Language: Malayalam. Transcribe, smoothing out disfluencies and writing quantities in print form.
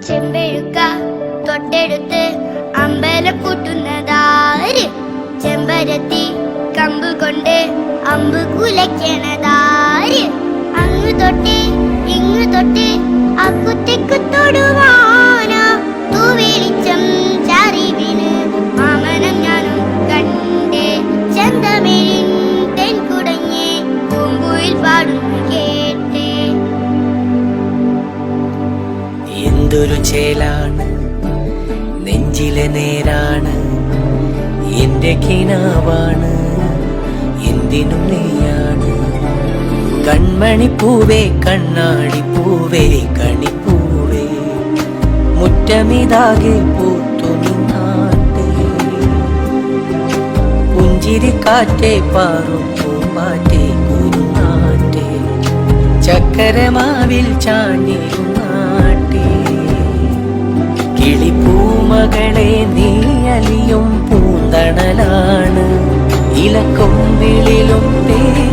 ചെമ്പഴുക്ക തൊട്ടെടുത്ത് അമ്പലം കൂട്ടുന്നതാര്? ചെമ്പരത്തി കമ്പ് കൊണ്ട് അമ്പ് കുലയ്ക്കണതാര്? അങ്ങ് തൊട്ട് ഇങ്ങ് തൊട്ട് അക്കുത്തേക്ക് തൊടുവാനാ തൂവെളിച്ചം ചാറി വീണ് മാമനം ഞാനും കണ്ടേ. ചെന്തമിഴിൻ തെൻകുടഞ്ഞേ പൂങ്കുയിൽ പാടുന്നു കേട്ടേ. എന്തൊരു ചേലാണ് നെഞ്ചിലെ നേരാണ്, എന്റെ കിനാവാണ് എന്തിനും നീയാണ്. കൺമണിപ്പൂവേ കണ്ണാടിപ്പൂവേ കണിപ്പൂവേ മുറ്റമിതാകെ പൂത്തു നിന്നാട്ടെ. പുഞ്ചിരിക്കാറ്റേ പാറും പൂമ്പാറ്റേ കുരുന്നാട്ടെ, ചക്കരമാവിൽ ചാഞ്ഞിരുന്നാട്ടെ. കിളിപ്പൂമകളെ നീ അലിയും പൂന്തണലാണ്, ഇലക്കൊമ്പിളിലും പേര്